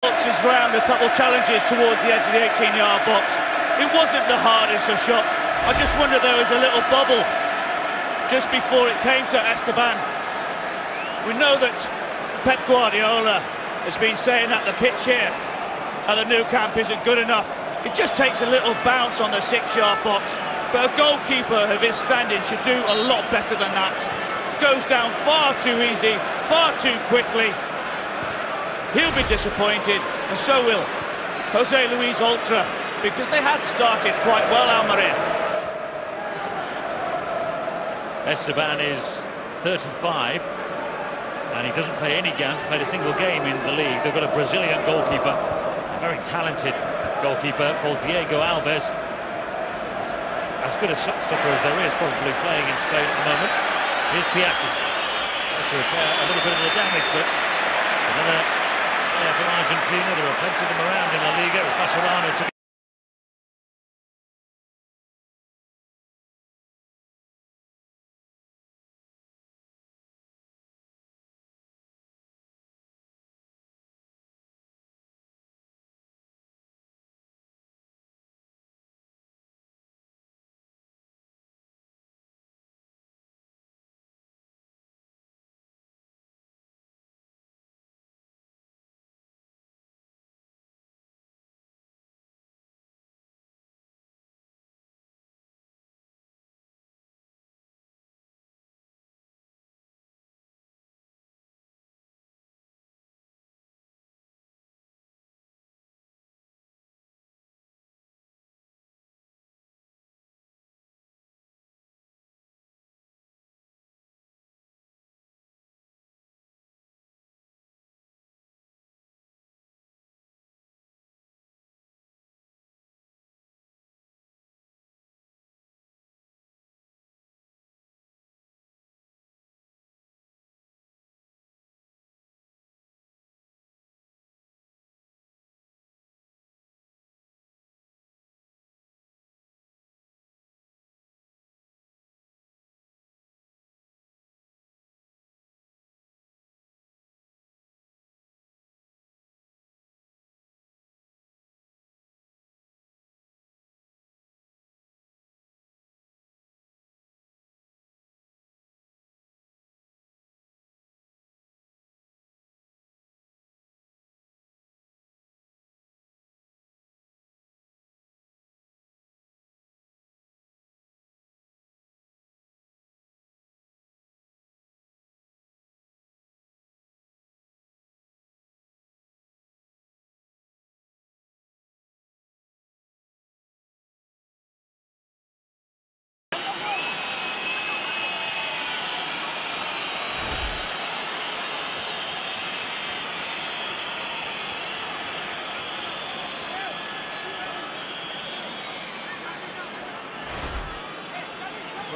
Boxes round, a couple challenges towards the edge of the 18-yard box. It wasn't the hardest of shots. I just wonder there was a little bubble just before it came to Esteban. We know that Pep Guardiola has been saying that the pitch here at the Nou Camp isn't good enough. It just takes a little bounce on the 6-yard box. But a goalkeeper of his standing should do a lot better than that. Goes down far too easily, far too quickly. He'll be disappointed, and so will Jose Luis Oltra, because they had started quite well, Almeria. Esteban is 35, and he doesn't play any games, played a single game in the league. They've got a Brazilian goalkeeper, a very talented goalkeeper called Diego Alves. As good a shot stopper as there is, probably playing in Spain at the moment. Here's Piazzi. That's to repair a little bit of the damage, but another player from Argentina. There are plenty of them around in La Liga. It was Barcelona to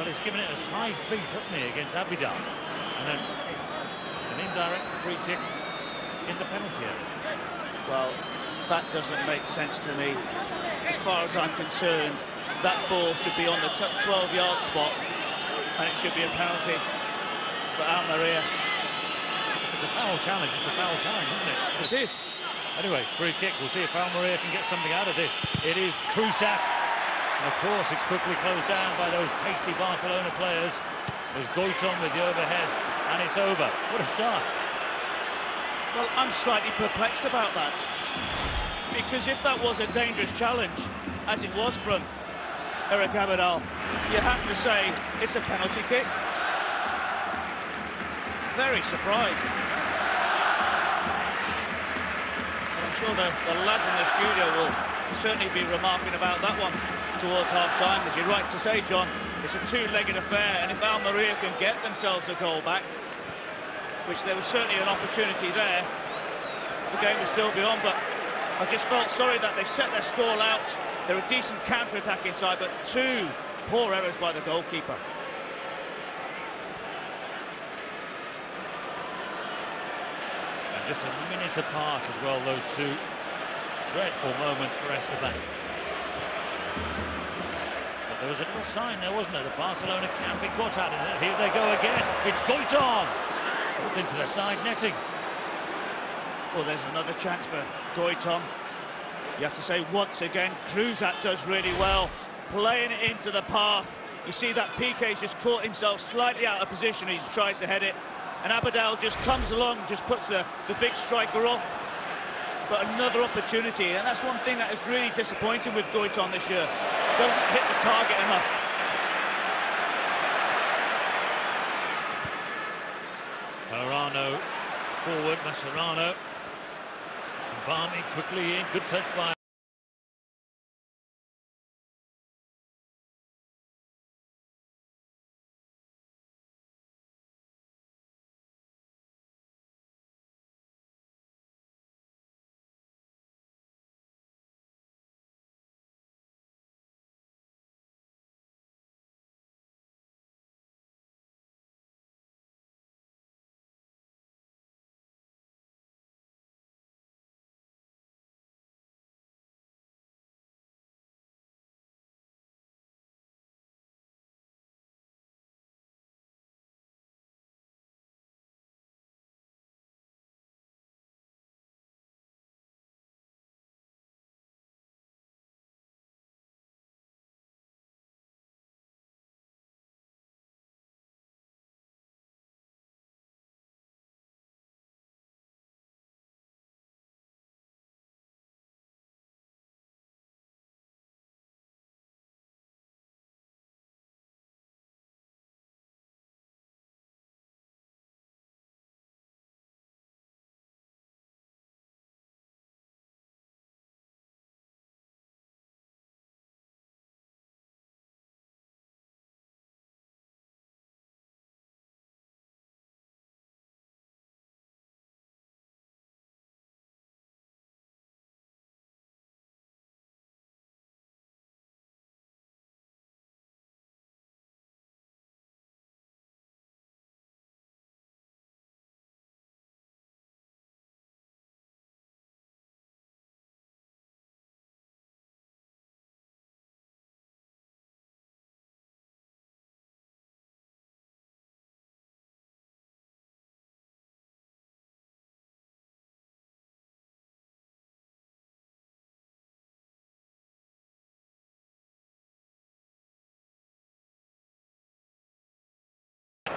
well, he's given it as high feet, hasn't he, against Abidal. And then an indirect free kick in the penalty area. Well, that doesn't make sense to me. As far as I'm concerned, that ball should be on the 12-yard spot, and it should be a penalty for Almeria. It's a foul challenge, isn't it? It is. Anyway, free kick. We'll see if Almeria can get something out of this. It is Cruzat. And of course, it's quickly closed down by those pacey Barcelona players. There's Goitom with the overhead, and it's over. What a start. Well, I'm slightly perplexed about that. Because if that was a dangerous challenge, as it was from Eric Abidal, you have to say it's a penalty kick. Very surprised. And I'm sure the lads in the studio will certainly be remarking about that one towards half-time. As you're right to say, John, it's a two-legged affair, and if Almeria can get themselves a goal back, which there was certainly an opportunity there, the game would still be on. But I just felt sorry that they set their stall out. They're a decent counter-attacking side, but two poor errors by the goalkeeper. And just a minute apart as well, those two dreadful moments for Esteban. But there was a little sign there, wasn't there? The Barcelona can be caught out in it. Here they go again. It's Goitom. It's into the side netting. Well, there's another chance for Goitom. You have to say, once again, Kruzat does really well, playing it into the path. You see that Piqué's just caught himself slightly out of position. He tries to head it, and Abadal just comes along, just puts the big striker off. But another opportunity, and that's one thing that is really disappointing with Goitom this year. Doesn't hit the target enough. Colorado forward, Mascherano. Barney quickly in, good touch by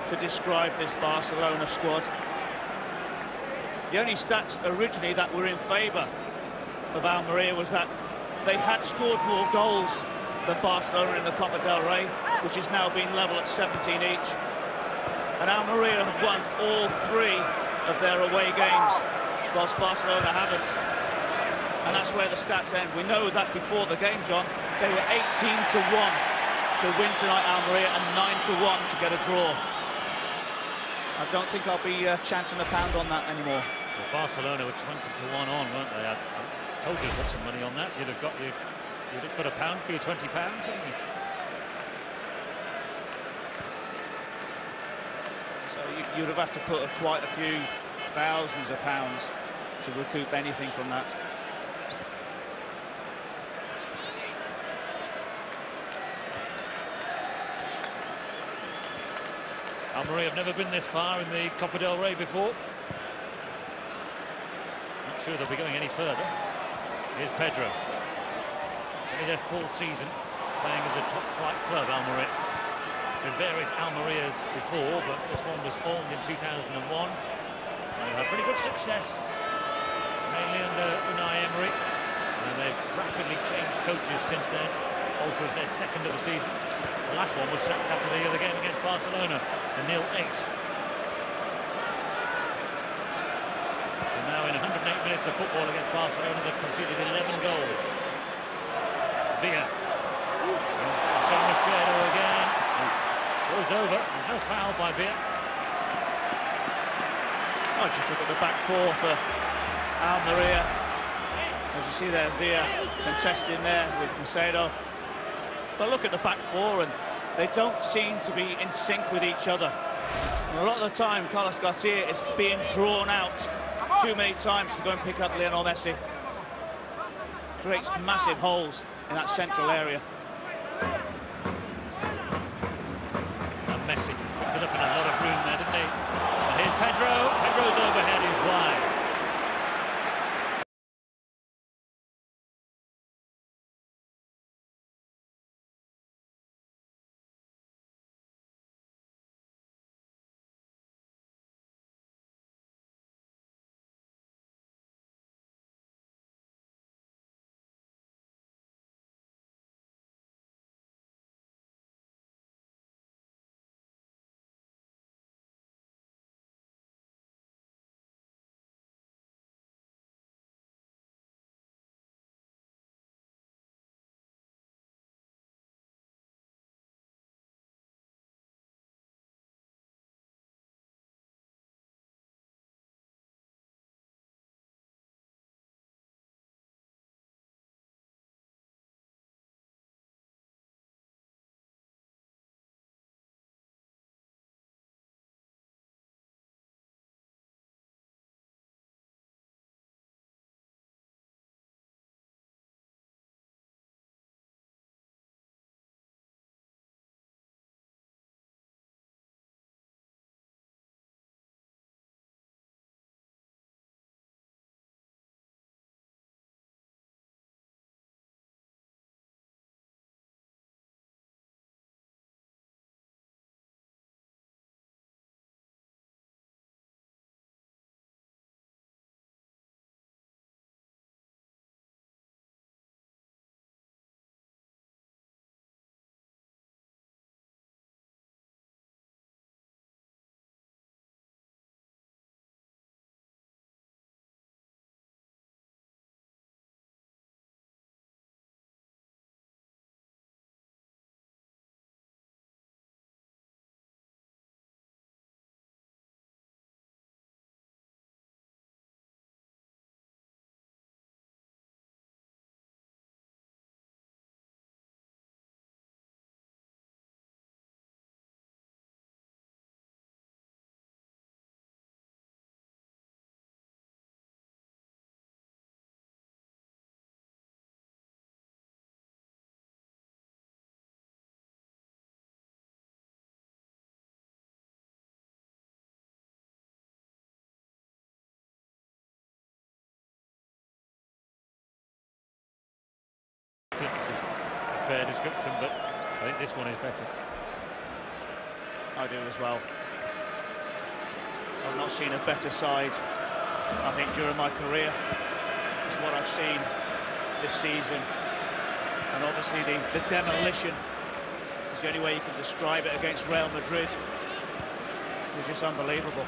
to describe this Barcelona squad. The only stats originally that were in favour of Almeria was that they had scored more goals than Barcelona in the Copa del Rey, which has now been level at 17 each. And Almeria have won all 3 of their away games, whilst Barcelona haven't. And that's where the stats end. We know that before the game, John, they were 18-1 to win tonight, Almeria, and 9-1 to get a draw. I don't think I'll be chancing a pound on that anymore. Well, Barcelona were 20-1 on, weren't they? I told you to put some money on that. You'd have got a pound for your £20, wouldn't you? So you'd have had to put quite a few thousands of pounds to recoup anything from that. Almeria have never been this far in the Copa del Rey before. Not sure they'll be going any further. Here's Pedro. Only their 4th season playing as a top-flight club, Almeria. With various Almerias before, but this one was formed in 2001. They've had pretty good success, mainly under Unai Emery. And they've rapidly changed coaches since then. Also, it's their 2nd of the season. The last one was sacked after the other game against Barcelona, the 0-8. So now in 108 minutes of football against Barcelona, they've conceded 11 goals. Villa. Machado again. Goes over. There's no foul by Villa. Oh, just look at the back 4 for Almeria. As you see there, Villa contesting there with Machado. But look at the back 4, and they don't seem to be in sync with each other. And a lot of the time, Carlos Garcia is being drawn out too many times to go and pick up Lionel Messi. Creates massive holes in that central area. And Messi picked it up in a lot of room there, didn't he? And here's Pedro. Pedro's overhead is wide. fair description, but I think this one is better. I do as well. I've not seen a better side, I think, during my career. It's what I've seen this season. And obviously the demolition is the only way you can describe it against Real Madrid. It was just unbelievable.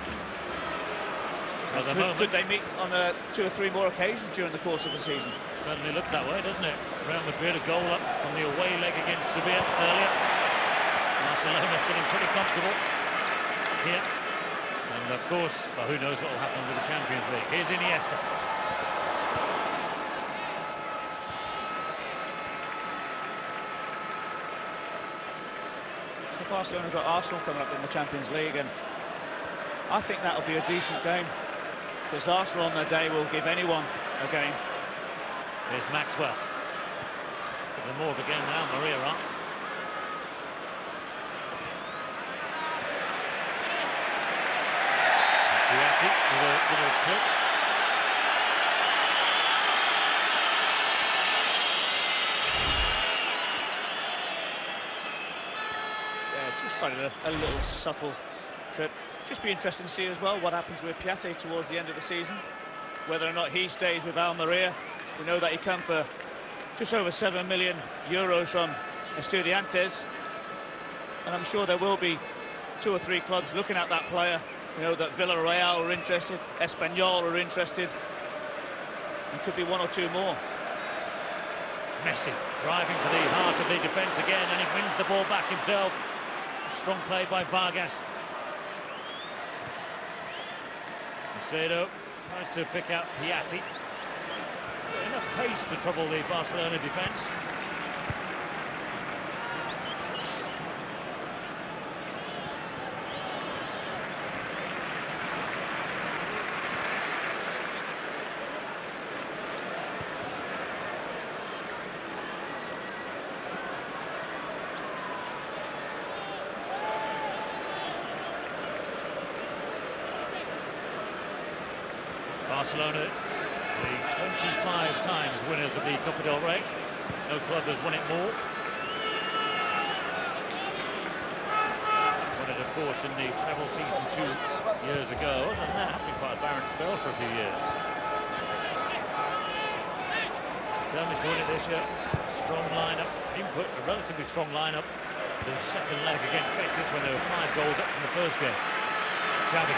Could they meet on 2 or 3 more occasions during the course of the season? Certainly looks that way, doesn't it? Real Madrid a goal up from the away leg against Sevilla earlier. Barcelona sitting pretty comfortable here. And of course, well, who knows what will happen with the Champions League. Here's Iniesta. So Barcelona got Arsenal coming up in the Champions League, and I think that'll be a decent game, because Arsenal on their day will give anyone a game. Here's Maxwell. Give them more of a game than Almeria are. Piatti with a little clip. Yeah, just trying a little subtle trip. Just be interesting to see as well what happens with Piatti towards the end of the season. Whether or not he stays with Almeria. We know that he came for just over 7 million euros from Estudiantes. And I'm sure there will be 2 or 3 clubs looking at that player. We know that Villarreal are interested, Espanyol are interested. There could be 1 or 2 more. Messi driving for the heart of the defence again, and he wins the ball back himself. Strong play by Vargas. Macedo tries to pick out Piatti. Enough pace to trouble the Barcelona defence. Barcelona, the 25 times winners of the Copa del Rey. No club has won it more. Won it, of course, in the treble season 2 years ago. Other than that, been quite a barren spell for a few years. Determined to win it this year. Strong lineup. Input a relatively strong lineup. The second leg against Betis when there were 5 goals up from the first game. Xavi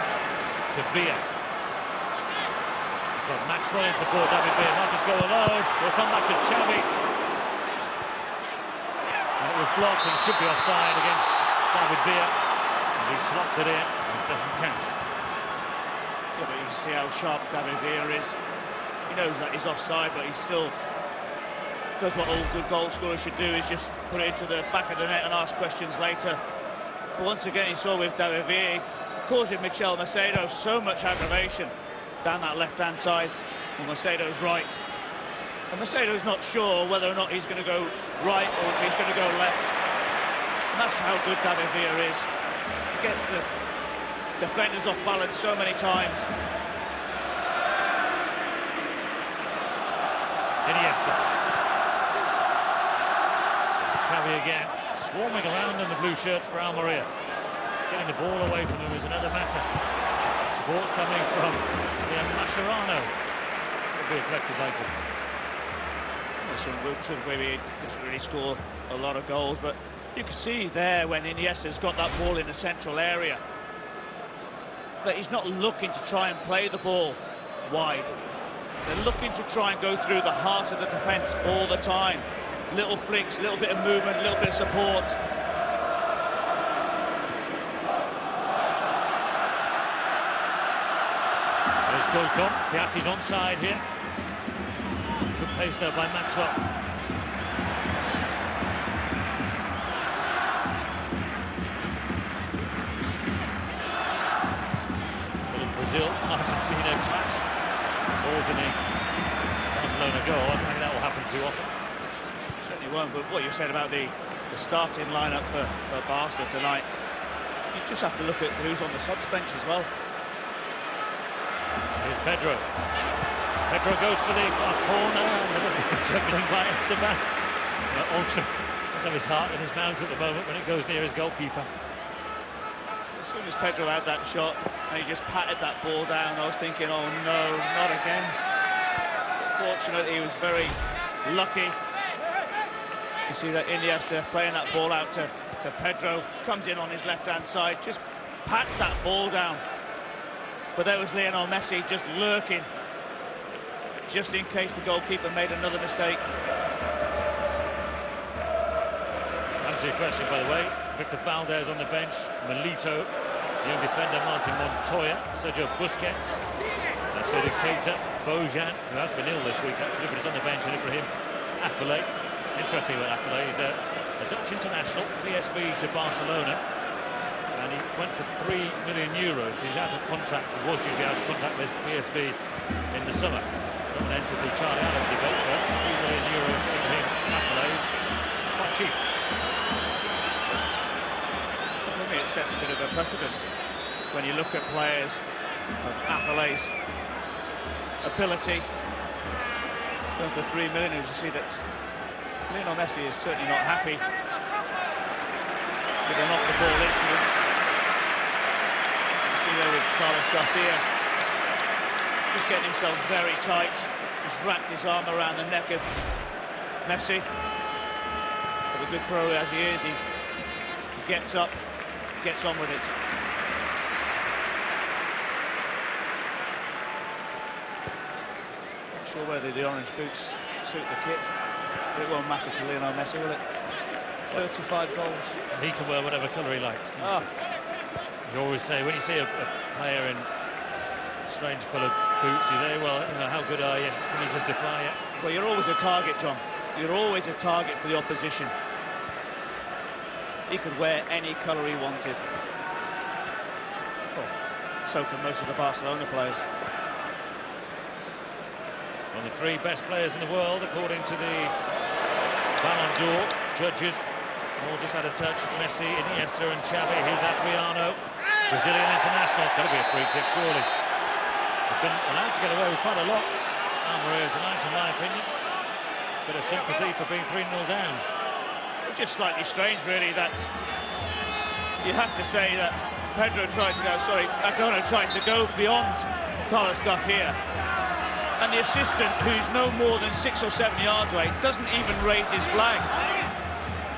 to Villa. Got Maxwell in support. David Villa might just go alone. We'll come back to Xavi. And it was blocked and should be offside against David Villa as he slots it in. It doesn't count. Yeah, but you see how sharp David Villa is. He knows that he's offside, but he still does what all good goal scorers should do, is just put it into the back of the net and ask questions later. But once again, he saw with David Villa causing Michel Macedo so much aggravation down that left-hand side. Well, Macedo's right. And Macedo's not sure whether or not he's going to go right or if he's going to go left. And that's how good David Villa is. He gets the defenders off balance so many times. Iniesta. Xavi again, swarming around in the blue shirts for Almeria. Getting the ball away from him is another matter. Support coming from Mascherano. It'll be a collector's item. Well, maybe he doesn't really score a lot of goals, but you can see there when Iniesta's got that ball in the central area that he's not looking to try and play the ball wide. They're looking to try and go through the heart of the defence all the time. Little flicks, little bit of movement, a little bit of support. There's Goitom. Piatti's onside here. Good pace there by Maxwell. Brazil, Argentina clash. Balls in the Barcelona goal. I don't think that will happen too often. Certainly won't, but what you said about the starting lineup for Barca tonight, you just have to look at who's on the subs bench as well. Here's Pedro. Pedro goes for the corner. Juggling by Esteban. must have his heart in his mouth at the moment when it goes near his goalkeeper. As soon as Pedro had that shot and he just patted that ball down, I was thinking, oh no, not again. Fortunately, he was very lucky. You see that Iniesta playing that ball out to Pedro, comes in on his left-hand side, just pats that ball down. But there was Lionel Messi just lurking, just in case the goalkeeper made another mistake. Answer your question, by the way. Victor Valdez on the bench, Milito, young defender Martin Montoya, Sergio Busquets, Sergio Keita, Bojan, who has been ill this week actually, but he's on the bench, and Ibrahim Afellay. Interesting about Afellay, he's a Dutch international, PSV to Barcelona, and he went for €3 million. He's out of contract, he was due to be out of contract with PSV in the summer. Not entered the Charlie Adam debate, but €3 million for Ibrahim Afellay, it's quite cheap. For me, it sets a bit of a precedent when you look at players of Afellay's ability. Going for €3 million, as you see that Lionel Messi is certainly not happy with an off-the-ball incident. You see there with Carlos Garcia, just getting himself very tight, just wrapped his arm around the neck of Messi. But the good pro as he is, he gets up, gets on with it. Not sure whether the orange boots suit the kit. It won't matter to Lionel Messi, will it? 35 goals. He can wear whatever colour he likes. You always say, when you see a player in strange coloured boots, you say, well, you know, how good are you? Can you justify it? Well, you're always a target, John. You're always a target for the opposition. He could wear any colour he wanted. Oh, so can most of the Barcelona players. One of the 3 best players in the world, according to the Ballon d'Or judges. All just had a touch. Messi, Iniesta and Xavi. Here's Adriano, Brazilian international. It's got to be a free kick, surely. They've been allowed to get away with quite a lot. Alvarez and nice, in my opinion. Bit of sympathy for being 3-0 down. It's just slightly strange, really, that you have to say that Adriano tries to go beyond Carlos Garcia. And the assistant, who's no more than 6 or 7 yards away, doesn't even raise his flag.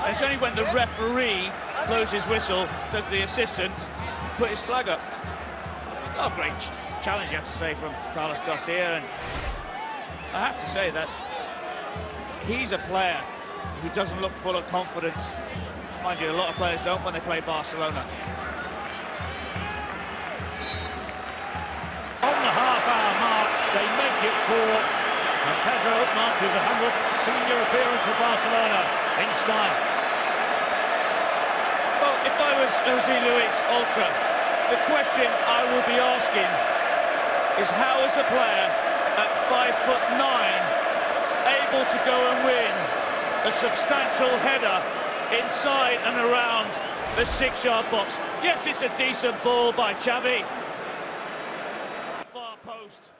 And it's only when the referee blows his whistle does the assistant put his flag up. Oh, great challenge, you have to say, from Carlos Garcia. And I have to say that he's a player who doesn't look full of confidence. Mind you, a lot of players don't when they play Barcelona. On the half-hour mark, they make it 4, and Pedro marks his 100th senior appearance for Barcelona in style. Well, if I was Jose Luis Ultra, the question I will be asking is, how is a player at 5'9" able to go and win a substantial header inside and around the 6-yard box? Yes, it's a decent ball by Xavi. Far post.